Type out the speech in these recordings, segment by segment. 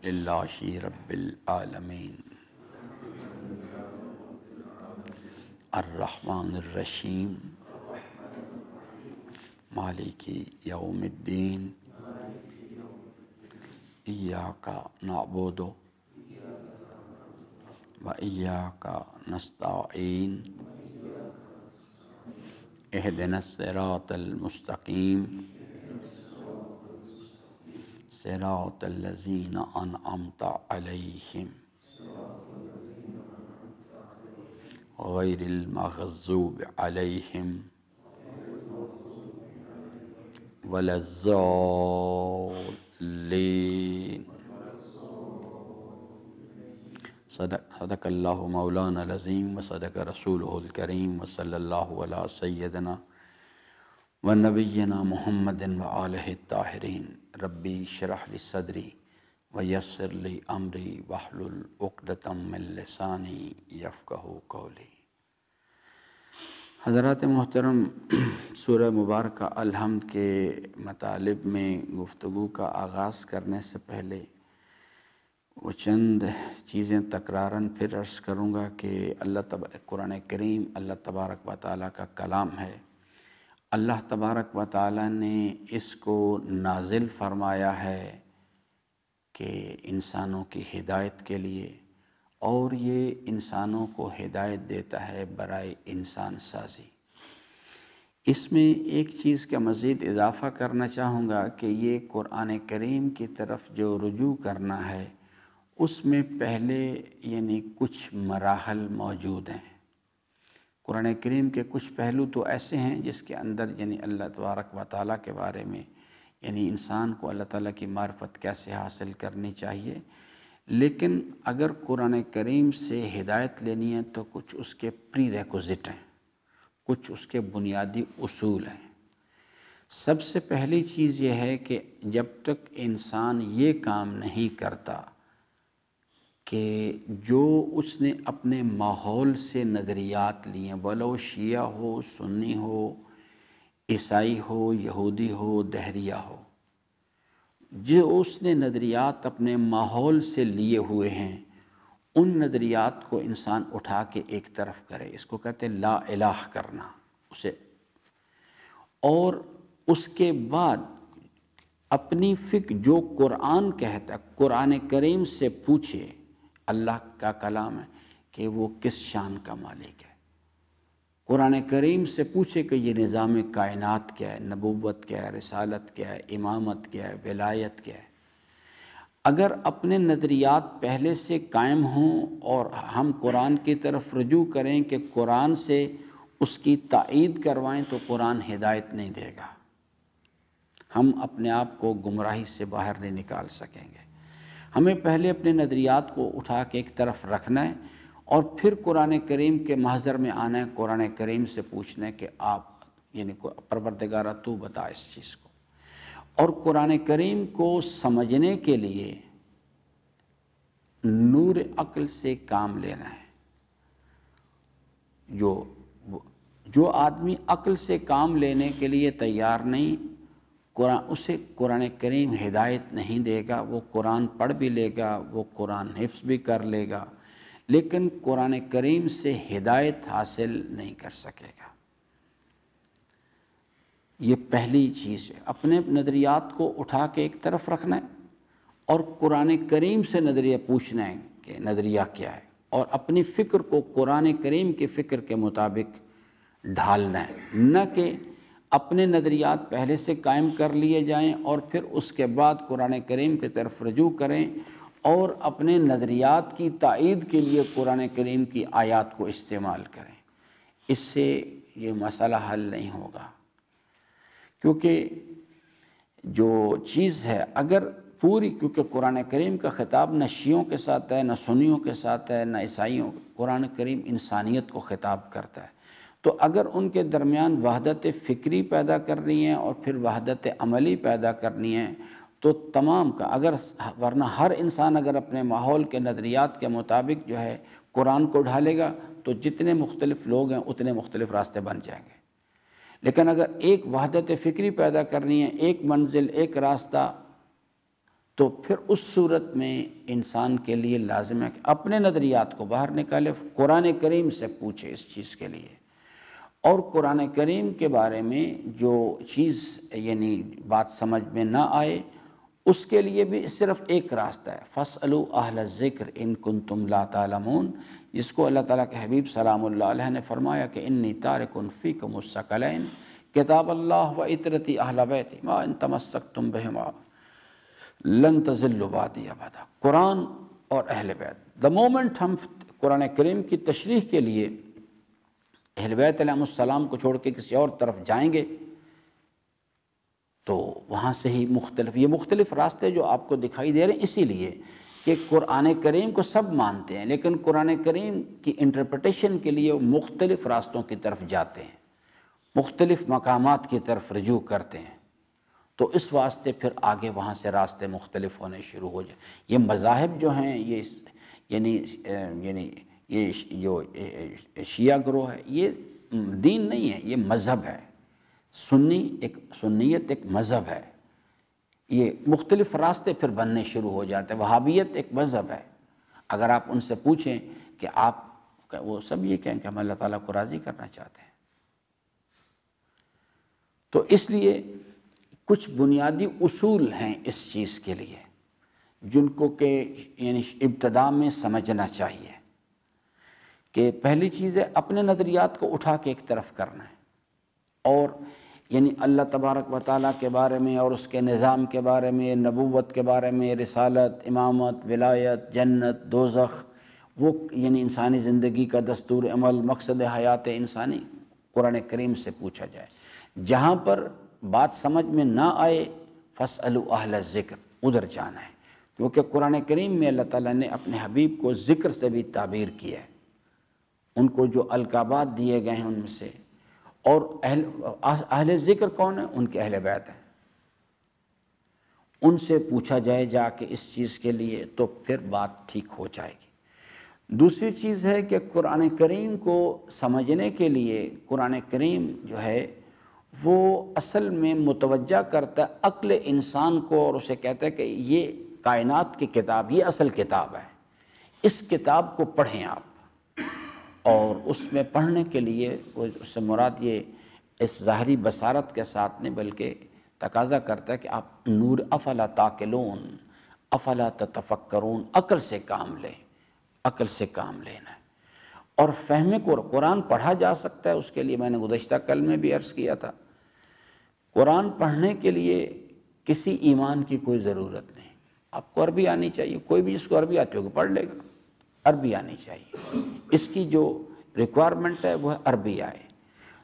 للہ رب العالمین الرحمن الرحیم مالک یوم الدین ایاک نعبد و ایاک نستعین اہدنا الصراط المستقیم صراط الذین انعمت علیہم غیر المغضوب علیہم ولا الضالین۔ صدق اللہ مولانا العظیم وصدق رسولہ الکریم وصلی اللہ علی سیدنا ونبینا محمد وآلہ الطاہرین۔ ربی اشرح لی صدری ویسر لی امری واحلل عقدۃ من لسانی یفقہوا قولی۔ حضرات محترم، سورہ مبارکہ الحمد کے مطالب میں گفتگو کا آغاز کرنے سے پہلے وہ چند چیزیں تکراراً پھر عرض کروں گا کہ قرآن کریم اللہ تبارک و تعالیٰ کا کلام ہے۔ اللہ تبارک و تعالیٰ نے اس کو نازل فرمایا ہے کہ انسانوں کی ہدایت کے لیے، اور یہ انسانوں کو ہدایت دیتا ہے برائے انسان سازی۔ اس میں ایک چیز کا مزید اضافہ کرنا چاہوں گا کہ یہ قرآن کریم کی طرف جو رجوع کرنا ہے اس میں پہلے کچھ مراحل موجود ہیں۔ قرآن کریم کے کچھ پہلو تو ایسے ہیں جس کے اندر اللہ تبارک و تعالیٰ کے بارے میں انسان کو اللہ تعالیٰ کی معرفت کیسے حاصل کرنی چاہیے، لیکن اگر قرآن کریم سے ہدایت لینی ہے تو کچھ اس کے پری ریکوزٹ ہیں، کچھ اس کے بنیادی اصول ہیں۔ سب سے پہلی چیز یہ ہے کہ جب تک انسان یہ کام نہیں کرتا کہ جو اس نے اپنے ماحول سے نظریات لیے، ولو شیعہ ہو، سنی ہو، عیسائی ہو، یہودی ہو، دہریہ ہو، جو اس نے نظریات اپنے ماحول سے لیے ہوئے ہیں ان نظریات کو انسان اٹھا کے ایک طرف کرے۔ اس کو کہتے ہیں لا الہ کرنا اسے، اور اس کے بعد اپنی فکر جو قرآن کہتا ہے، قرآن کریم سے پوچھے، اللہ کا کلام ہے کہ وہ کس شان کا مالک ہے۔ قرآن کریم سے پوچھے کہ یہ نظام کائنات کیا ہے، نبوت کیا ہے، رسالت کیا ہے، امامت کیا ہے، ولایت کیا ہے۔ اگر اپنے نظریات پہلے سے قائم ہوں اور ہم قرآن کی طرف رجوع کریں کہ قرآن سے اس کی تائید کروائیں تو قرآن ہدایت نہیں دے گا، ہم اپنے آپ کو گمراہی سے باہر نہیں نکال سکیں گے۔ ہمیں پہلے اپنے نظریات کو اٹھا کے ایک طرف رکھنا ہے اور پھر قرآن کریم کے محضر میں آنا ہے، قرآن کریم سے پوچھنا ہے کہ آپ پروردگارہ تو بتا اس چیز کو۔ اور قرآن کریم کو سمجھنے کے لیے نور عقل سے کام لینا ہے۔ جو آدمی عقل سے کام لینے کے لیے تیار نہیں، اسے قرآن کریم ہدایت نہیں دے گا۔ وہ قرآن پڑھ بھی لے گا، وہ قرآن حفظ بھی کر لے گا، لیکن قرآن کریم سے ہدایت حاصل نہیں کر سکے گا۔ یہ پہلی چیز ہے، اپنے نظریات کو اٹھا کے ایک طرف رکھنا ہے اور قرآن کریم سے نظریہ پوچھنا ہے کہ نظریہ کیا ہے، اور اپنی فکر کو قرآن کریم کی فکر کے مطابق ڈھالنا ہے، نہ کہ اپنے نظریات پہلے سے قائم کر لیے جائیں اور پھر اس کے بعد قرآن کریم کی طرف رجوع کریں اور اپنے نظریات کی تائید کے لیے قرآن کریم کی آیات کو استعمال کریں۔ اس سے یہ مسئلہ حل نہیں ہوگا، کیونکہ جو چیز ہے اگر کیونکہ قرآن کریم کا خطاب نہ شیعوں کے ساتھ ہے، نہ سنیوں کے ساتھ ہے، نہ عیسائیوں، قرآن کریم انسانیت کو خطاب کرتا ہے۔ تو اگر ان کے درمیان وحدت فکری پیدا کرنی ہے اور پھر وحدت عملی پیدا کرنی ہے تو تمام کا ورنہ ہر انسان اگر اپنے ماحول کے نظریات کے مطابق جو ہے قرآن کو ڈھالے گا تو جتنے مختلف لوگ ہیں اتنے مختلف راستے بن جائیں گے۔ لیکن اگر ایک وحدت فکری پیدا کرنی ہے، ایک منزل، ایک راستہ تو پھر اس صورت میں انسان کے لیے لازم ہے کہ اپنے نظریات کو باہر نکالے، قرآن کریم سے پوچھے اس چیز کے لیے، اور قرآن کریم کے بارے میں جو چیز یعنی بات سمجھ میں نہ آئے اس کے لیے بھی صرف ایک راستہ ہے، فَاسْأَلُوا أَهْلَ الذِّكْرِ إِن كُنتُمْ لَا تَعْلَمُونَ، جس کو اللہ تعالیٰ کے حبیب سلام اللہ علیہ نے فرمایا کہ انی تارک فیکم الثقلین کتاب اللہ و عطرتی اہل بیتی ما ان تمسکتم بہما لن تضلوا بعدی ابدا۔ قرآن اور اہل بیت، دا مومنٹ ہم قرآن کریم کی تشریح کے لیے اہل بیت علیہ السلام کو چھوڑ کے کسی اور طرف جائیں گے تو وہاں سے ہی یہ مختلف راستے جو آپ کو دکھائی دے رہے ہیں، اسی لیے کہ قرآن کریم کو سب مانتے ہیں لیکن قرآن کریم کی انٹرپریٹیشن کے لیے وہ مختلف راستوں کی طرف جاتے ہیں، مختلف مقامات کی طرف رجوع کرتے ہیں، تو اس واسطے پھر آگے وہاں سے راستے مختلف ہونے شروع ہو جائیں۔ یہ مذاہب جو ہیں یہ یہ جو شیعہ گروہ ہے یہ دین نہیں ہے، یہ مذہب ہے۔ سنیت ایک مذہب ہے، یہ مختلف راستے پھر بننے شروع ہو جاتے ہیں۔ وہابیت ایک مذہب ہے، اگر آپ ان سے پوچھیں کہ وہ سب یہ کہیں کہ ہم اللہ تعالیٰ کو راضی کرنا چاہتے ہیں۔ تو اس لیے کچھ بنیادی اصول ہیں اس چیز کے لیے جن کو کہ یعنی ابتدا میں سمجھنا چاہیے کہ پہلی چیز ہے اپنے نظریات کو اٹھا کے ایک طرف کرنا ہے، اور یعنی اللہ تبارک و تعالیٰ کے بارے میں اور اس کے نظام کے بارے میں، نبوت کے بارے میں، رسالت، امامت، ولایت، جنت، دوزخ، وہ یعنی انسانی زندگی کا دستور عمل، مقصد حیات انسانی قرآن کریم سے پوچھا جائے۔ جہاں پر بات سمجھ میں نہ آئے فَاسْأَلُوا أَهْلَ الذِّكْرِ، ادھر جانا ہے، کیونکہ قرآن کریم میں اللہ تعالیٰ نے اپنے حبیب کو ذکر سے بھی تعبیر کیا ہے، ان کو جو القابات دیے گئے ہیں ان میں سے، اور اہل ذکر کون ہیں؟ ان کے اہل بیت ہیں، ان سے پوچھا جائے جا کے اس چیز کے لیے تو پھر بات ٹھیک ہو جائے گی۔ دوسری چیز ہے کہ قرآن کریم کو سمجھنے کے لیے قرآن کریم جو ہے وہ اصل میں متوجہ کرتا ہے عقل انسان کو، اور اسے کہتا ہے کہ یہ کائنات کی کتاب، یہ اصل کتاب ہے، اس کتاب کو پڑھیں آپ، اور اس میں پڑھنے کے لیے اس سے مراد یہ اس ظاہری بصارت کے ساتھ نہیں بلکہ تقاضا کرتا ہے کہ آپ نور افلا تاقلون افلا تتفکرون، عقل سے کام لیں، عقل سے کام لینا ہے۔ اور فہم قرآن پڑھا جا سکتا ہے، اس کے لیے میں نے گزشتہ کل میں بھی عرض کیا تھا، قرآن پڑھنے کے لیے کسی ایمان کی کوئی ضرورت نہیں، آپ کو عربی آنی چاہیے، کوئی بھی جس کو عربی آتی ہوگی پڑھ لے گا، عربی آنی چاہیے، اس کی جو ریکوائرمنٹ ہے وہ ہے عربی آئے۔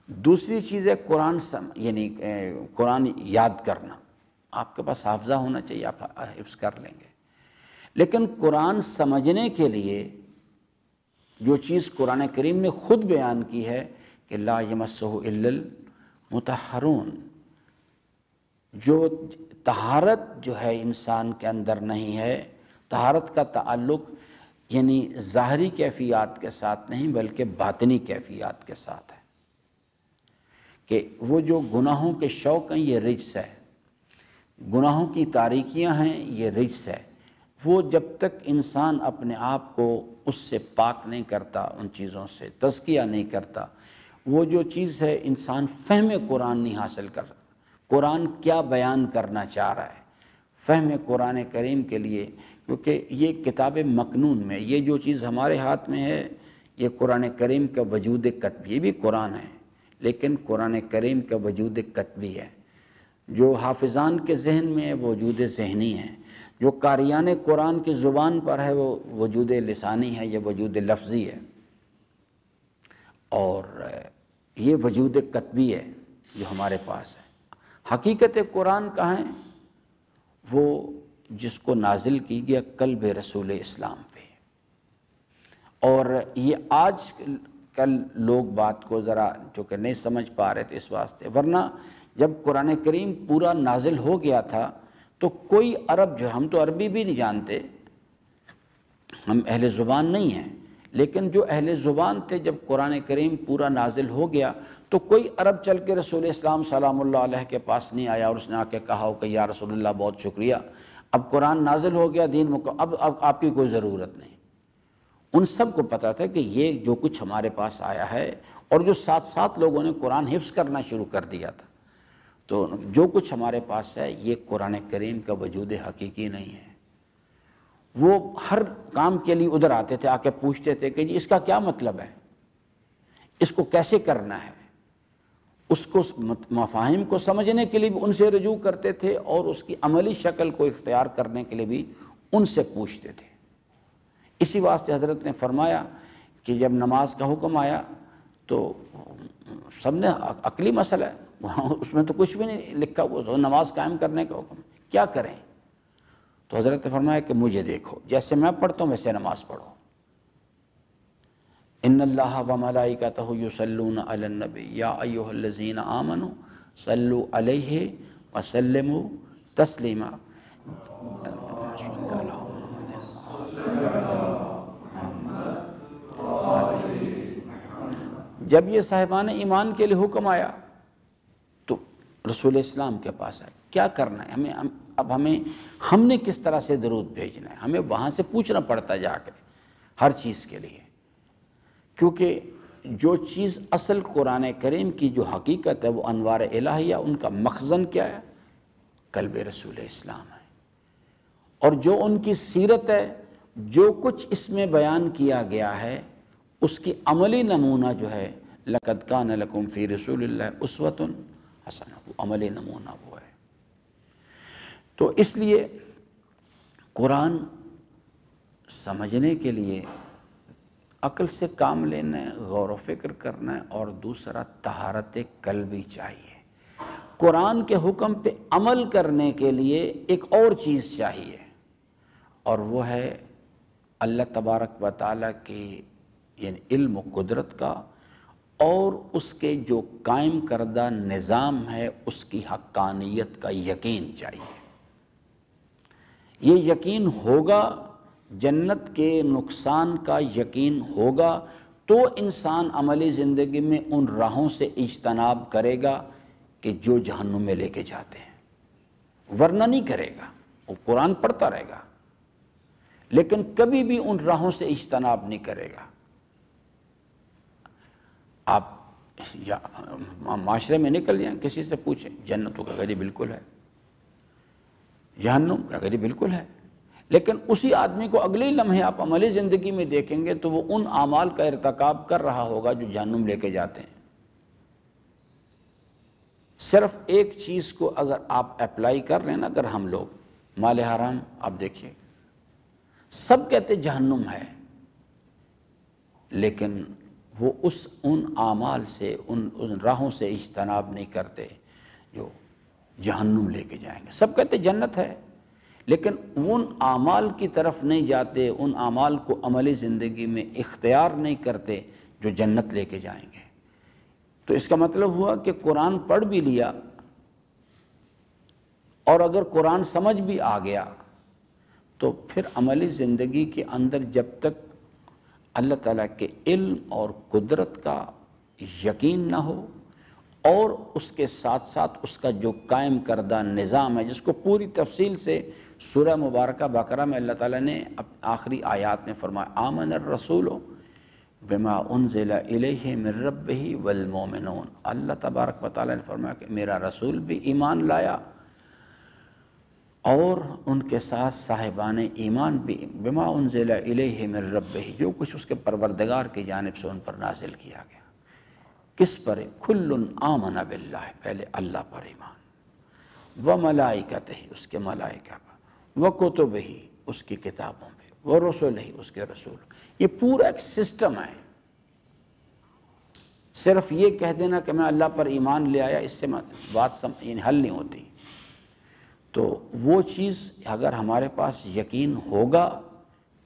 دوسری چیز ہے قرآن یاد کرنا، آپ کے پاس حافظہ ہونا چاہیے، آپ حفظ کر لیں گے، لیکن قرآن سمجھنے کے لیے جو چیز قرآن کریم نے خود بیان کی ہے کہ لا یمسہ الا المطہرون، جو طہارت جو ہے انسان کے اندر نہیں ہے، طہارت کا تعلق یعنی ظاہری کیفیات کے ساتھ نہیں بلکہ باطنی کیفیات کے ساتھ ہے، کہ وہ جو گناہوں کے شوق ہیں یہ رجس ہے، گناہوں کی تاریکیاں ہیں یہ رجس ہے، وہ جب تک انسان اپنے آپ کو اس سے پاک نہیں کرتا، ان چیزوں سے تزکیہ نہیں کرتا، وہ جو چیز ہے انسان فہم قرآن نہیں حاصل کر رہا، قرآن کیا بیان کرنا چاہ رہا ہے، فہم قرآن کریم کے لیے، کیونکہ یہ کتاب مکنون میں یہ جو چیز ہمارے ہاتھ میں ہے یہ قرآن کریم کا وجود کتبی، یہ بھی قرآن ہے لیکن قرآن کریم کا وجود کتبی ہے، جو حافظان کے ذہن میں ہے وہ وجود ذہنی ہے، جو قاریان قرآن کی زبان پر ہے وہ وجود لسانی ہے، یہ وجود لفظی ہے، اور یہ وجود کتبی ہے جو ہمارے پاس ہے۔ حقیقت قرآن کہاں ہے؟ وہ جس کو نازل کی گیا قلب رسول اسلام پہ، اور یہ آج کل لوگ بات کو ذرا جو کہ نہیں سمجھ پا رہے تھے اس واسطے، ورنہ جب قرآن کریم پورا نازل ہو گیا تھا تو کوئی عرب جو ہم تو عربی بھی نہیں جانتے، ہم اہل زبان نہیں ہیں، لیکن جو اہل زبان تھے جب قرآن کریم پورا نازل ہو گیا تو کوئی عرب چل کے رسول اسلام سلام اللہ علیہ کے پاس نہیں آیا اور اس نے آ کے کہا ہو کہ یا رسول اللہ بہت شکریہ، اب قرآن نازل ہو گیا، دین اب آپ کی کوئی ضرورت نہیں۔ ان سب کو پتا تھا کہ یہ جو کچھ ہمارے پاس آیا ہے، اور جو ساتھ ساتھ لوگوں نے قرآن حفظ کرنا شروع کر دیا تھا، تو جو کچھ ہمارے پاس ہے یہ قرآن کریم کا وجود حقیقی نہیں ہے۔ وہ ہر کام کے لیے ادھر آتے تھے، آ کے پوچھتے تھے کہ جی اس کا کیا مطلب ہے، اس کو کیسے کرنا ہے، اس کو مفاہیم کو سمجھنے کے لیے بھی ان سے رجوع کرتے تھے، اور اس کی عملی شکل کو اختیار کرنے کے لیے بھی ان سے پوچھتے تھے۔ اسی واسطے حضرت نے فرمایا کہ جب نماز کا حکم آیا تو سب نے عقلی مسئلہ ہے، وہاں اس میں تو کچھ بھی نہیں لکھا، وہ نماز قائم کرنے کا حکم، کیا کریں؟ تو حضرت نے فرمایا کہ مجھے دیکھو، جیسے میں پڑھتا ہوں ویسے نماز پڑھو۔ ان اللہ وملائکتہ یصلون علی النبی یا ایھا الذین آمنوا صلوا علیہ وسلموا تسلیما۔ جب یہ صاحبان ایمان کے لیے حکم آیا تو رسول اسلام کے پاس آئے، کیا کرنا ہے ہم نے کس طرح سے درود بھیجنا ہے؟ ہمیں وہاں سے پوچھنا پڑتا جا کے ہر چیز کے لیے، کیونکہ جو چیز اصل قرآن کریم کی جو حقیقت ہے وہ انوار الہیہ، ان کا مخزن کیا ہے؟ قلب رسول اسلام ہے۔ اور جو ان کی سیرت ہے، جو کچھ اس میں بیان کیا گیا ہے، اس کی عملی نمونہ جو ہے لَقَدْ كَانَ لَكُمْ فِي رَسُولِ اللَّهِ أُسْوَةٌ حَسَنَةٌ، وہ عملی نمونہ وہ ہے۔ تو اس لیے قرآن سمجھنے کے لیے عقل سے کام لینا ہے، غور و فکر کرنا ہے، اور دوسرا طہارت قلبی چاہیے۔ قرآن کے حکم پہ عمل کرنے کے لیے ایک اور چیز چاہیے، اور وہ ہے اللہ تبارک و تعالیٰ کی یعنی علم و قدرت کا، اور اس کے جو قائم کردہ نظام ہے اس کی حقانیت کا یقین چاہیے۔ یہ یقین ہوگا، جنت کے نقصان کا یقین ہوگا، تو انسان عملی زندگی میں ان راہوں سے اجتناب کرے گا کہ جو جہنم میں لے کے جاتے ہیں، ورنہ نہیں کرے گا۔ وہ قرآن پڑھتا رہے گا لیکن کبھی بھی ان راہوں سے اجتناب نہیں کرے گا۔ آپ معاشرے میں نکل جائیں، کسی سے پوچھیں جنت کو کہے گا جی بالکل ہے، جہنم کہے گا جی بالکل ہے، لیکن اسی آدمی کو اگلے لمحے آپ عملی زندگی میں دیکھیں گے تو وہ ان اعمال کا ارتکاب کر رہا ہوگا جو جہنم لے کے جاتے ہیں۔ صرف ایک چیز کو اگر آپ اپلائی کر رہے ہیں نا، اگر ہم لوگ مال حرام، آپ دیکھیے سب کہتے جہنم ہے، لیکن وہ ان اعمال سے ان راہوں سے اجتناب نہیں کرتے جو جہنم لے کے جائیں گے۔ سب کہتے جنت ہے، لیکن ان اعمال کی طرف نہیں جاتے، ان اعمال کو عملی زندگی میں اختیار نہیں کرتے جو جنت لے کے جائیں گے۔ تو اس کا مطلب ہوا کہ قرآن پڑھ بھی لیا، اور اگر قرآن سمجھ بھی آ گیا تو پھر عملی زندگی کے اندر جب تک اللہ تعالیٰ کے علم اور قدرت کا یقین نہ ہو، اور اس کے ساتھ ساتھ اس کا جو قائم کردہ نظام ہے، جس کو پوری تفصیل سے سورہ مبارکہ بقرہ میں اللہ تعالیٰ نے آخری آیات میں فرمایا آمن الرسول بما انزل الیہ من ربہ والمؤمنون۔ اللہ تبارک و تعالیٰ نے فرمایا کہ میرا رسول بھی ایمان لایا، اور ان کے ساتھ صاحبان ایمان بھی، بما انزل الیہ من ربہ، جو کچھ اس کے پروردگار کی جانب سے ان پر نازل کیا گیا۔ کس پر؟ کل آمن باللہ، پہلے اللہ پر ایمان، وملائکتہ، اس کے ملائکہ پر، وکتبہ، اس کی کتابوں پہ، ورسلہ، اس کے رسول۔ یہ پورا ایک سسٹم ہے۔ صرف یہ کہہ دینا کہ میں اللہ پر ایمان لے آیا، اس سے بات یعنی حل نہیں ہوتی۔ تو وہ چیز اگر ہمارے پاس یقین ہوگا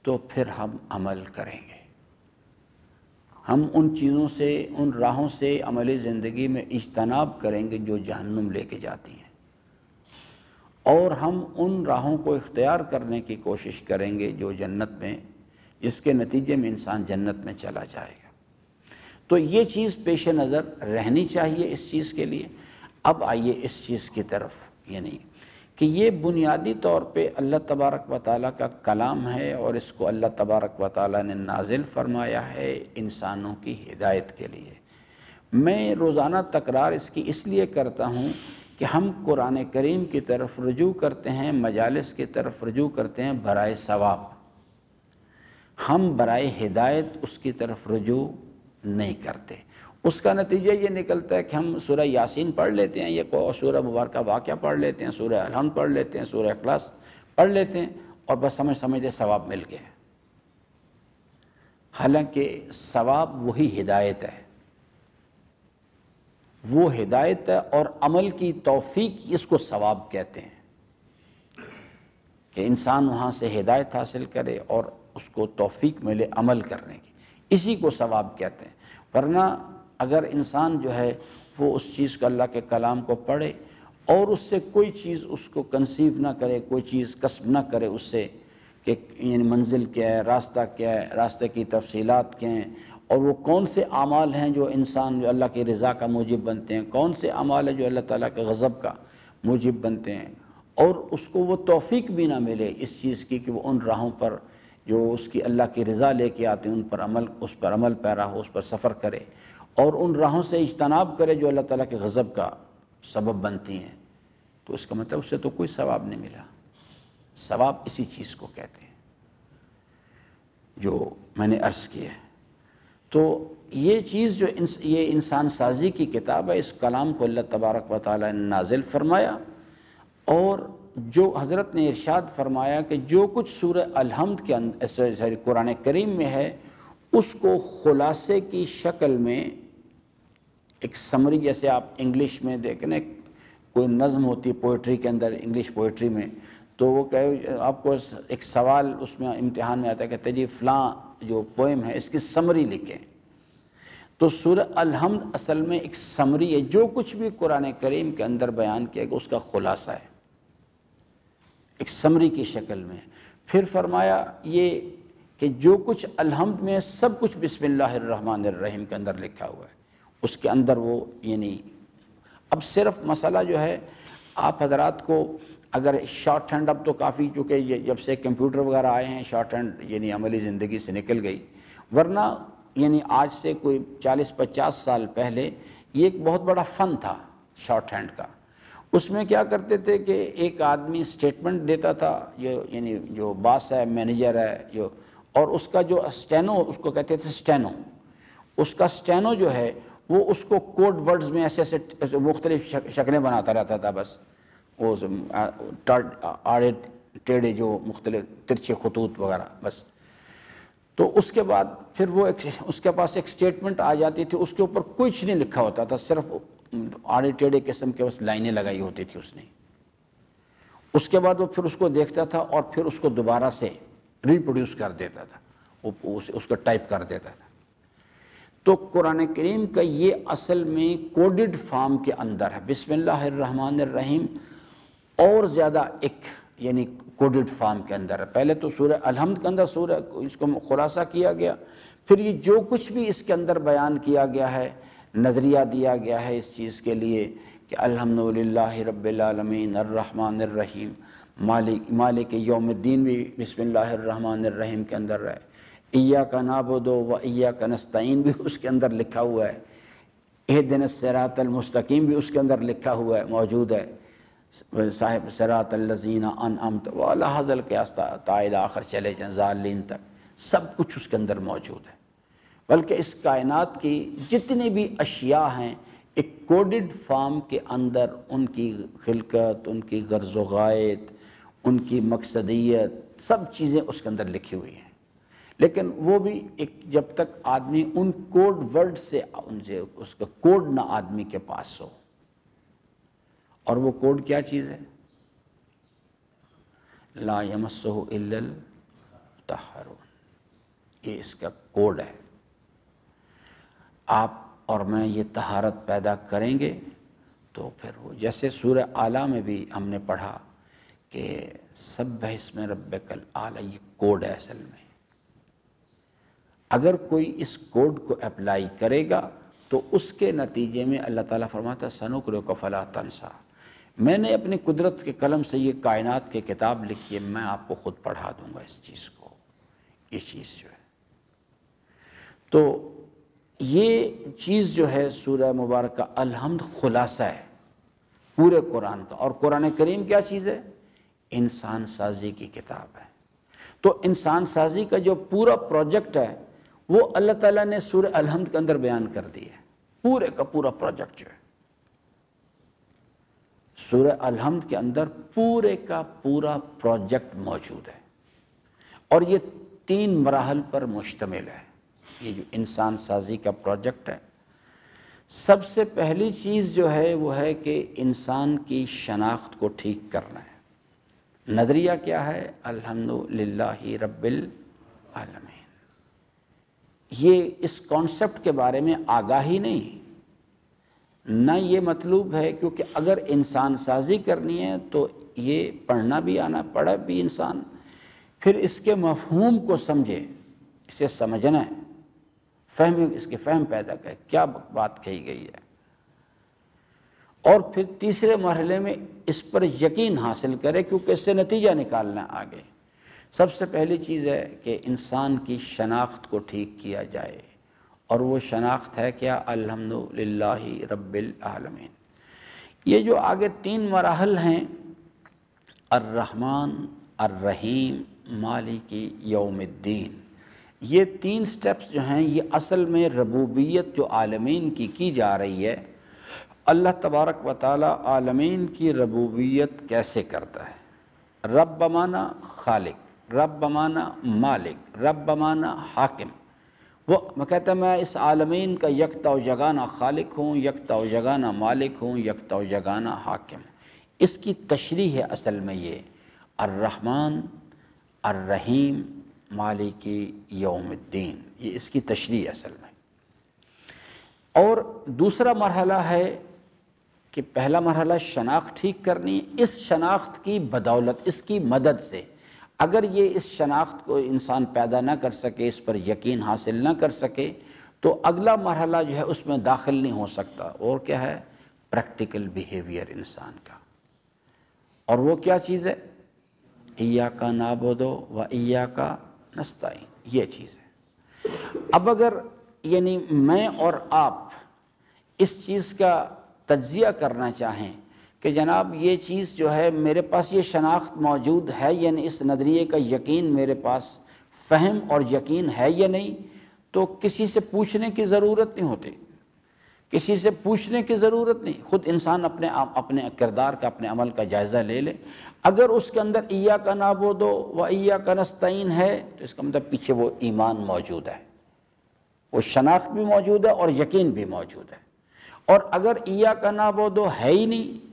تو پھر ہم عمل کریں گے، ہم ان چیزوں سے، ان راہوں سے عملی زندگی میں اجتناب کریں گے جو جہنم لے کے جاتی ہیں، اور ہم ان راہوں کو اختیار کرنے کی کوشش کریں گے جو جنت میں، جس کے نتیجے میں انسان جنت میں چلا جائے گا۔ تو یہ چیز پیش نظر رہنی چاہیے اس چیز کے لیے۔ اب آئیے اس چیز کی طرف، یعنی کہ یہ بنیادی طور پہ اللہ تبارک و تعالیٰ کا کلام ہے، اور اس کو اللہ تبارک و تعالیٰ نے نازل فرمایا ہے انسانوں کی ہدایت کے لیے۔ میں روزانہ تکرار اس کی اس لیے کرتا ہوں کہ ہم قرآن کریم کی طرف رجوع کرتے ہیں، مجالس کی طرف رجوع کرتے ہیں برائے ثواب، ہم برائے ہدایت اس کی طرف رجوع نہیں کرتے۔ اس کا نتیجہ یہ نکلتا ہے کہ ہم سورہ یاسین پڑھ لیتے ہیں، یہ سورہ مبارکہ واقعہ پڑھ لیتے ہیں، سورہ الحمد پڑھ لیتے ہیں، سورہ اخلاص پڑھ لیتے ہیں، اور بس سمجھتے ثواب مل گیا۔ حالانکہ ثواب وہی ہدایت ہے، وہ ہدایت ہے، اور عمل کی توفیق اس کو ثواب کہتے ہیں، کہ انسان وہاں سے ہدایت حاصل کرے اور اس کو توفیق ملے عمل کرنے کی، اسی کو ثواب کہتے ہیں۔ ورنہ اگر انسان جو ہے وہ اس چیز کو، اللہ کے کلام کو پڑھے اور اس سے کوئی چیز اس کو کنسیو نہ کرے، کوئی چیز کسب نہ کرے اس سے، کہ یعنی منزل کیا ہے، راستہ کیا ہے، راستے کی تفصیلات کیا ہیں، اور وہ کون سے اعمال ہیں جو انسان جو اللہ کی رضا کا موجب بنتے ہیں، کون سے اعمال ہیں جو اللہ تعالیٰ کے غضب کا موجب بنتے ہیں، اور اس کو وہ توفیق بھی نہ ملے اس چیز کی کہ وہ ان راہوں پر جو اس کی اللہ کی رضا لے کے آتے ہیں اس پر عمل پیرا ہو، اس پر سفر کرے، اور ان راہوں سے اجتناب کرے جو اللہ تعالیٰ کے غضب کا سبب بنتی ہیں، تو اس کا مطلب اس سے تو کوئی ثواب نہیں ملا۔ ثواب اسی چیز کو کہتے ہیں جو میں نے عرض کیا ہے۔ تو یہ چیز جو یہ انسان سازی کی کتاب ہے، اس کلام کو اللہ تبارک و تعالیٰ نے نازل فرمایا، اور جو حضرت نے ارشاد فرمایا کہ جو کچھ سورہ الحمد کے اندر قرآن کریم میں ہے، اس کو خلاصے کی شکل میں ایک سمری، جیسے آپ انگلش میں دیکھیں نا، کوئی نظم ہوتی ہے پوئٹری کے اندر، انگلش پوئٹری میں، تو وہ آپ کو ایک سوال اس میں امتحان میں آتا ہے کہ جی فلاں جو پوئم ہے اس کی سمری لکھیں، تو سورہ الحمد اصل میں ایک سمری ہے، جو کچھ بھی قرآن کریم کے اندر بیان کیا گیا اس کا خلاصہ ہے، ایک سمری کی شکل میں۔ پھر فرمایا یہ کہ جو کچھ الحمد میں سب کچھ بسم اللہ الرحمن الرحیم کے اندر لکھا ہوا ہے، اس کے اندر وہ یعنی اب صرف مسئلہ جو ہے آپ حضرات کو اگر شارٹ ہینڈ، اب تو کافی چونکہ جب سے کمپیوٹر وغیرہ آئے ہیں شارٹ ہینڈ یعنی عملی زندگی سے نکل گئی، ورنہ یعنی آج سے کوئی 40-50 سال پہلے یہ ایک بہت بڑا فن تھا شارٹ ہینڈ کا۔ اس میں کیا کرتے تھے کہ ایک آدمی سٹیٹمنٹ دیتا تھا، یعنی جو باس ہے، مینیجر ہے، اور اس کا جو اسٹینو، اس کو کہتے تھے اسٹینو، اس کا اسٹینو جو ہے وہ اس کو کوڈ ورڈز میں ایسے ایسے مختلف شکلیں بناتا رہتا تھا، بس وہ آڑے ٹیڑھے جو مختلف ترچھے خطوط وغیرہ، بس۔ تو اس کے بعد پھر وہ اس کے پاس ایک سٹیٹمنٹ آ جاتی تھی، اس کے اوپر کچھ نہیں لکھا ہوتا تھا، صرف آڑے ٹیڑھے قسم کے بس لائنیں لگائی ہوتی تھی اس نے۔ اس کے بعد وہ پھر اس کو دیکھتا تھا اور پھر اس کو دوبارہ سے ریپروڈیوس کر دیتا تھا، اس کو ٹائپ کر دیتا تھا۔ تو قرآن کریم کا یہ اصل میں کوڈڈ فارم کے اندر ہے، بسم اللہ الرحمن الرحیم، اور زیادہ ایک یعنی کوڈڈ فارم کے اندر ہے۔ پہلے تو سورہ الحمد کے اندر سورہ اس کو خلاصہ کیا گیا، پھر یہ جو کچھ بھی اس کے اندر بیان کیا گیا ہے، نظریہ دیا گیا ہے اس چیز کے لیے کہ الحمدللہ رب العالمین الرحمن الرحیم، مالک یوم الدین بھی بسم اللہ الرحمن الرحیم کے رہے ہے، ایاک نعبد و ایاک نستعین بھی اس کے اندر لکھا ہوا ہے، اہدنا الصراط المستقیم بھی اس کے اندر لکھا ہوا ہے، موجود ہے، صاحب صراط الذین انعمت وعلی حاضل کے تائل آخر چلے جائیں ظالین تک، سب کچھ اس کے اندر موجود ہے۔ بلکہ اس کائنات کی جتنی بھی اشیاء ہیں ایک کوڈڈ فارم کے اندر، ان کی خلقت، ان کی غرض و غایت، ان کی مقصدیت، سب چیزیں اس کے اندر لکھی ہوئی ہیں۔ لیکن وہ بھی ایک جب تک آدمی ان کوڈ ورڈ سے اس کا کوڈ نہ آدمی کے پاس ہو، اور وہ کوڈ کیا چیز ہے؟ لا یمسہ الا المطہرون، یہ اس کا کوڈ ہے۔ آپ اور میں یہ طہارت پیدا کریں گے تو پھر وہ، جیسے سورہ اعلیٰ میں بھی ہم نے پڑھا کہ سبح اسم ربک الاعلی، یہ کوڈ ہے اصل میں۔ اگر کوئی اس کوڈ کو اپلائی کرے گا تو اس کے نتیجے میں اللہ تعالیٰ فرماتا ہے سنقرئک فلا تنسیٰ، میں نے اپنی قدرت کے قلم سے یہ کائنات کی کتاب لکھی ہے، میں آپ کو خود پڑھا دوں گا اس چیز کو، یہ چیز جو ہے۔ تو یہ چیز جو ہے سورہ مبارکہ الحمد خلاصہ ہے پورے قرآن کا۔ اور قرآن کریم کیا چیز ہے؟ انسان سازی کی کتاب ہے۔ تو انسان سازی کا جو پورا پروجیکٹ ہے وہ اللہ تعالیٰ نے سورہ الحمد کے اندر بیان کر دی ہے، پورے کا پورا پروجیکٹ جو ہے سورہ الحمد کے اندر پورے کا پورا پروجیکٹ موجود ہے، اور یہ 3 مراحل پر مشتمل ہے۔ یہ جو انسان سازی کا پروجیکٹ ہے، سب سے پہلی چیز جو ہے وہ ہے کہ انسان کی شناخت کو ٹھیک کرنا ہے۔ نظریہ کیا ہے؟ الحمدللہ رب العالمین۔ یہ اس کانسیپٹ کے بارے میں آگاہی نہیں، نہ یہ مطلوب ہے، کیونکہ اگر انسان سازی کرنی ہے تو یہ پڑھنا بھی آنا، پڑھا بھی انسان، پھر اس کے مفہوم کو سمجھے، اسے سمجھنا ہے، اس کے فہم پیدا کرے کیا بات کہی گئی ہے، اور پھر تیسرے مرحلے میں اس پر یقین حاصل کرے، کیونکہ اس سے نتیجہ نکالنا آگے۔ سب سے پہلی چیز ہے کہ انسان کی شناخت کو ٹھیک کیا جائے، اور وہ شناخت ہے کیا؟ الحمدللہ رب العالمین۔ یہ جو آگے 3 مراحل ہیں، الرحمن، الرحیم، مالک یوم الدین، یہ 3 سٹیپس جو ہیں یہ اصل میں ربوبیت جو عالمین کی جا رہی ہے۔ اللہ تبارک و تعالی عالمین کی ربوبیت کیسے کرتا ہے؟ رب بمانا خالق، رب بمانا مالک، رب بمانا حاکم۔ وہ کہتا ہے میں اس عالمین کا یکتا و یگانہ خالق ہوں، یکتا و یگانہ مالک ہوں، یکتا و یگانہ حاکم۔ اس کی تشریح ہے اصل میں یہ الرحمن، الرحیم، مالک یوم الدین، یہ اس کی تشریح اصل میں۔ اور دوسرا مرحلہ ہے کہ پہلا مرحلہ شناخت ٹھیک کرنی، اس شناخت کی بدولت، اس کی مدد سے اگر یہ اس شناخت کو انسان پیدا نہ کر سکے، اس پر یقین حاصل نہ کر سکے، تو اگلا مرحلہ جو ہے اس میں داخل نہیں ہو سکتا، اور کیا ہے؟ پریکٹیکل بیہیویئر انسان کا۔ اور وہ کیا چیز ہے؟ ایاک نعبد و ایاک نستعین، یہ چیز ہے۔ اب اگر یعنی میں اور آپ اس چیز کا تجزیہ کرنا چاہیں کہ جناب یہ چیز جو ہے میرے پاس یہ شناخت موجود ہے، یعنی اس نظریے کا یقین میرے پاس فہم اور یقین ہے یا نہیں، تو کسی سے پوچھنے کی ضرورت نہیں ہوتی، کسی سے پوچھنے کی ضرورت نہیں، خود انسان اپنے کردار کا، اپنے عمل کا جائزہ لے لے۔ اگر اس کے اندر ایاک نعبد و ایاک نستعین ہے تو اس کا مطلب پیچھے وہ ایمان موجود ہے، وہ شناخت بھی موجود ہے اور یقین بھی موجود ہے۔ اور اگر ایاک نعبد ہے ہی نہیں،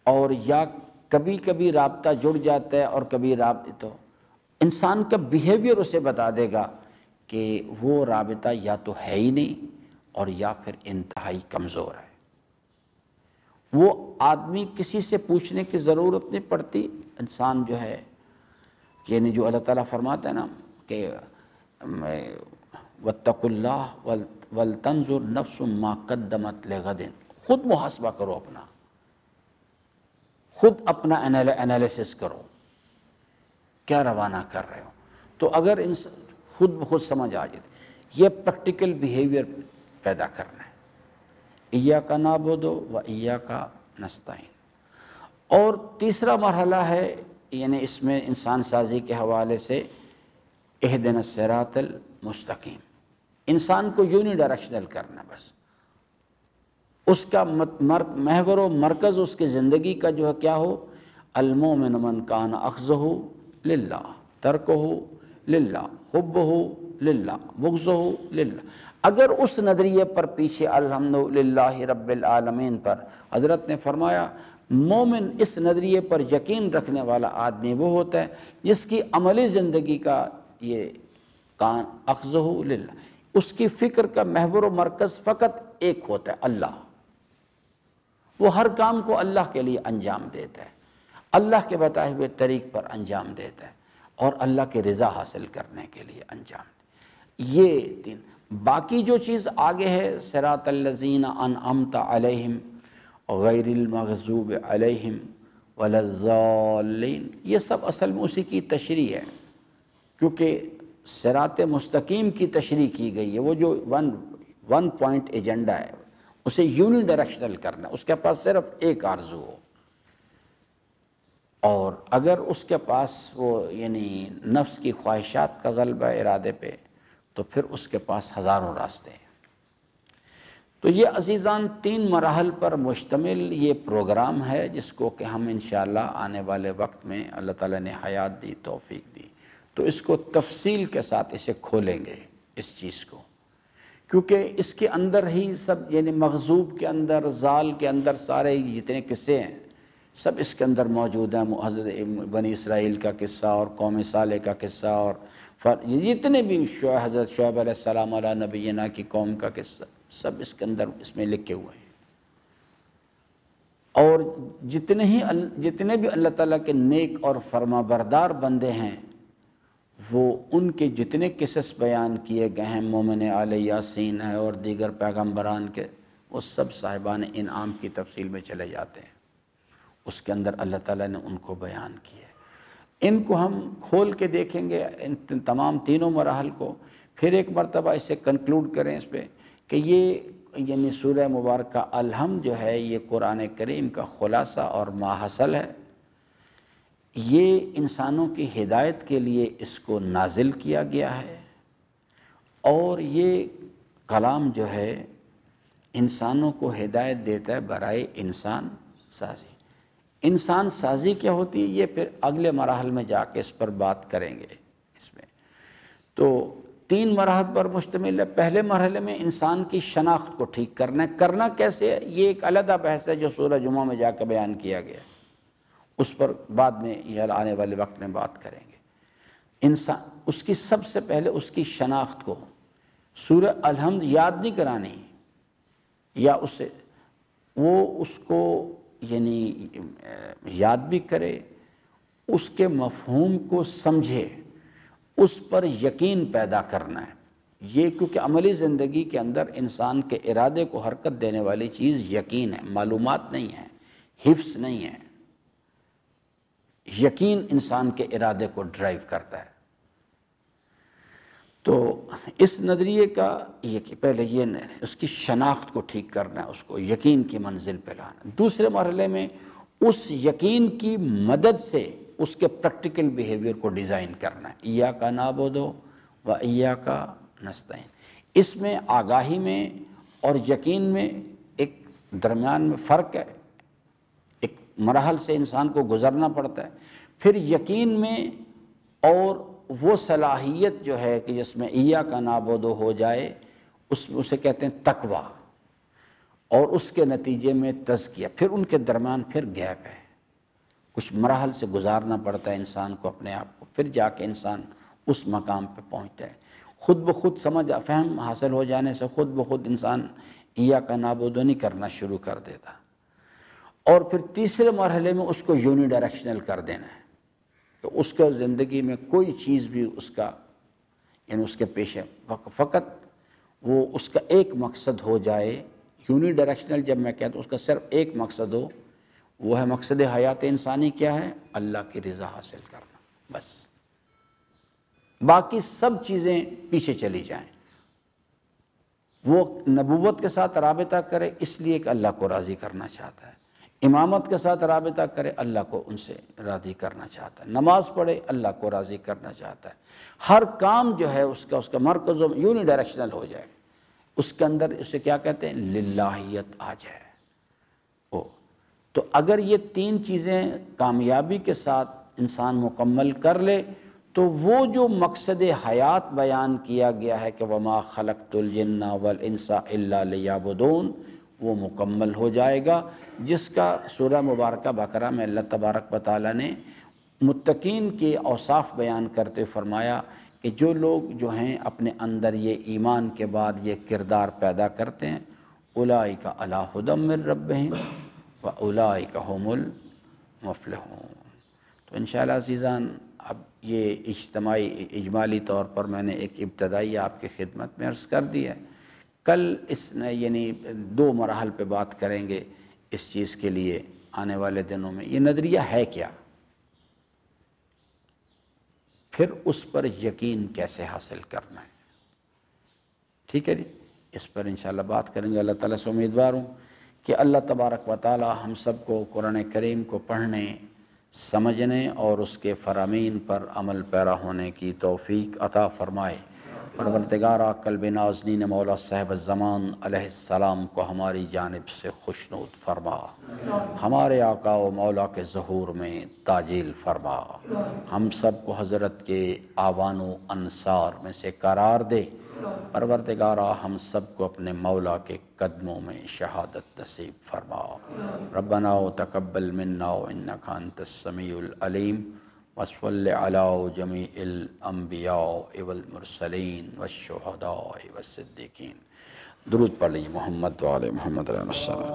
اور یا کبھی کبھی رابطہ جڑ جاتا ہے اور کبھی رابطہ، تو انسان کا بیہیویئر اسے بتا دے گا کہ وہ رابطہ یا تو ہے ہی نہیں اور یا پھر انتہائی کمزور ہے۔ وہ آدمی کسی سے پوچھنے کی ضرورت نہیں پڑتی، انسان جو ہے یعنی جو اللہ تعالیٰ فرماتا ہے نا کہ واتقوا اللہ ولتنظر نفس ما قدمت لغد، خود محاسبہ کرو، خود اپنا انالیسس کرو، کیا روانہ کر رہے ہو۔ تو اگر خود بخود سمجھ آ جائے، یہ پریکٹیکل بیہیویئر پیدا کرنا ہے، ایاک نعبد و ایاک نستعین۔ اور تیسرا مرحلہ ہے، یعنی اس میں انسان سازی کے حوالے سے اہدنا الصراط المستقیم، انسان کو یونی ڈائریکشنل کرنا، بس اس کا محور و مرکز اس کی زندگی کا جو ہے کیا ہو؟ المؤمن من کان اخذہ للہ، ترکہ للہ، حبہ للہ، بغضہ للہ۔ اگر اس نظریے پر پیچھے الحمدللہ رب العالمین پر حضرت نے فرمایا مومن اس نظریے پر یقین رکھنے والا آدمی وہ ہوتا ہے جس کی عملی زندگی کا یہ کان اخذہ للہ، اس کی فکر کا محور و مرکز فقط ایک ہوتا ہے، اللہ۔ وہ ہر کام کو اللہ کے لیے انجام دیتا ہے، اللہ کے بتائے ہوئے طریق پر انجام دیتا ہے، اور اللہ کی رضا حاصل کرنے کے لیے انجام دیتا ہے۔ یہ 3، باقی جو چیز آگے ہے صراط الذین انعمت علیہم، غیر المغضوب علیہم ولا الضالین، یہ سب اصل میں اسی کی تشریح ہے، کیونکہ صراط مستقیم کی تشریح کی گئی ہے۔ وہ جو ون پوائنٹ ایجنڈا ہے اسے یونی ڈائریکشنل کرنا، اس کے پاس صرف ایک آرزو ہو، اور اگر اس کے پاس وہ یعنی نفس کی خواہشات کا غلبہ ہے ارادے پہ، تو پھر اس کے پاس ہزاروں راستے ہیں۔ تو یہ عزیزان 3 مراحل پر مشتمل یہ پروگرام ہے، جس کو کہ ہم انشاءاللہ آنے والے وقت میں اللہ تعالیٰ نے حیات دی، توفیق دی، تو اس کو تفصیل کے ساتھ اسے کھولیں گے اس چیز کو، کیونکہ اس کے اندر ہی سب یعنی مغضوب کے اندر، ضال کے اندر سارے جتنے قصے ہیں سب اس کے اندر موجود ہیں۔ حضرت بنی اسرائیل کا قصہ اور قوم صالح کا قصہ اور جتنے بھی حضرت شعیب علیہ السلام علیہ نبینا کی قوم کا قصہ سب اس کے اندر اس میں لکھے ہوئے ہیں، اور جتنے بھی اللہ تعالیٰ کے نیک اور فرما بردار بندے ہیں، وہ ان کے جتنے قصص بیان کیے گئے ہیں، مومن آل یاسین ہے اور دیگر پیغمبران کے، وہ سب صاحبان انعام کی تفصیل میں چلے جاتے ہیں، اس کے اندر اللہ تعالیٰ نے ان کو بیان کیا ہے۔ ان کو ہم کھول کے دیکھیں گے، ان تمام تینوں مراحل کو، پھر ایک مرتبہ اسے کنکلوڈ کریں اس پہ کہ یہ یعنی سورہ مبارکہ الحمد جو ہے یہ قرآن کریم کا خلاصہ اور ماحصل ہے، یہ انسانوں کی ہدایت کے لیے اس کو نازل کیا گیا ہے، اور یہ کلام جو ہے انسانوں کو ہدایت دیتا ہے برائے انسان سازی۔ انسان سازی کیا ہوتی ہے یہ پھر اگلے مراحل میں جا کے اس پر بات کریں گے۔ اس میں تو 3 مراحل پر مشتمل ہے۔ پہلے مرحلے میں انسان کی شناخت کو ٹھیک کرنا ہے، کرنا کیسے ہے یہ ایک علیحدہ بحث ہے جو سورہ جمعہ میں جا کے بیان کیا گیا، اس پر بعد میں یہ آنے والے وقت میں بات کریں گے۔ انسان اس کی سب سے پہلے اس کی شناخت کو سورہ الحمد یاد نہیں کرانی، یا اسے وہ اس کو یعنی یاد بھی کرے، اس کے مفہوم کو سمجھے، اس پر یقین پیدا کرنا ہے۔ یہ کیونکہ عملی زندگی کے اندر انسان کے ارادے کو حرکت دینے والی چیز یقین ہے، معلومات نہیں ہے، حفظ نہیں ہے۔ یقین انسان کے ارادے کو ڈرائیو کرتا ہے۔ تو اس نظریے کا یہ کہ پہلے یہ اس کی شناخت کو ٹھیک کرنا ہے، اس کو یقین کی منزل پہ لانا۔ دوسرے مرحلے میں اس یقین کی مدد سے اس کے پریکٹیکل بیہیویئر کو ڈیزائن کرنا ہے۔ ایاک نعبد و ایاک نستعین، اس میں آگاہی میں اور یقین میں ایک درمیان میں فرق ہے، ایک مراحل سے انسان کو گزرنا پڑتا ہے۔ پھر یقین میں اور وہ صلاحیت جو ہے کہ جس میں ایاک نعبد ہو جائے، اسے کہتے ہیں تقویٰ، اور اس کے نتیجے میں تزکیہ، پھر ان کے درمیان پھر گیپ ہے، کچھ مراحل سے گزارنا پڑتا ہے انسان کو اپنے آپ کو، پھر جا کے انسان اس مقام پہ پہنچتا ہے۔ خود بخود سمجھ فہم حاصل ہو جانے سے خود بخود انسان ایاک نعبد نہیں کرنا شروع کر دیتا، اور پھر تیسرے مرحلے میں اس کو یونی ڈائریکشنل کر دینا ہے، تو اس کا زندگی میں کوئی چیز بھی اس کا یعنی اس کے پیش ہے فقط وہ اس کا ایک مقصد ہو جائے۔ یونی ڈائریکشنل جب میں کہتا ہوں اس کا صرف ایک مقصد ہو، وہ ہے مقصد حیات انسانی کیا ہے؟ اللہ کی رضا حاصل کرنا، بس باقی سب چیزیں پیچھے چلی جائیں۔ وہ نبوت کے ساتھ رابطہ کرے اس لیے کہ اللہ کو راضی کرنا چاہتا ہے، امامت کے ساتھ رابطہ کرے اللہ کو ان سے راضی کرنا چاہتا ہے، نماز پڑھے اللہ کو راضی کرنا چاہتا ہے، ہر کام جو ہے اس کا مرکز یونی ڈائریکشنل ہو جائے، اس کے اندر اسے کیا کہتے ہیں؟ للہیت آ جائے۔ تو اگر یہ 3 چیزیں کامیابی کے ساتھ انسان مکمل کر لے تو وہ جو مقصد حیات بیان کیا گیا ہے کہ وما خلقت الجن والانس الا لیعبدون، وہ مکمل ہو جائے گا، جس کا سورہ مبارکہ بقرہ میں اللہ تبارک و تعالیٰ نے متقین کے اوصاف بیان کرتے فرمایا کہ جو لوگ جو ہیں اپنے اندر یہ ایمان کے بعد یہ کردار پیدا کرتے ہیں، اولئک علی ھدی من ربہم واولئک ھم المفلحون۔ تو انشاءاللہ عزیزان، اب یہ اجمالی طور پر میں نے ایک ابتدائی آپ کی خدمت میں عرض کر دی ہے۔ کل اس نے یعنی 2 مراحل پہ بات کریں گے، اس چیز کے لیے آنے والے دنوں میں، یہ نظریہ ہے کیا، پھر اس پر یقین کیسے حاصل کرنا ہے. ٹھیک ہے جی، اس پر انشاءاللہ بات کریں گے. اللہ تعالیٰ سے امیدوار ہوں کہ اللہ تبارک و تعالیٰ ہم سب کو قرآن کریم کو پڑھنے، سمجھنے اور اس کے فرامین پر عمل پیرا ہونے کی توفیق عطا فرمائے. پروردگارہ قلب نازنین مولا صاحب الزمان علیہ السلام کو ہماری جانب سے خوشنود فرما، ہمارے آقا و مولا کے ظہور میں تعجیل فرما، ہم سب کو حضرت کے آوان و انصار میں سے قرار دے. پروردگارہ ہم سب کو اپنے مولا کے قدموں میں شہادت نصیب فرما. ربنا تقبل منا انک انت السمیع العلیم وصلی علی جمیع الانبیاء والمرسلین والشہداء والصدیقین. درود پڑھ لیجیے محمد و آل محمد علیہ السلام.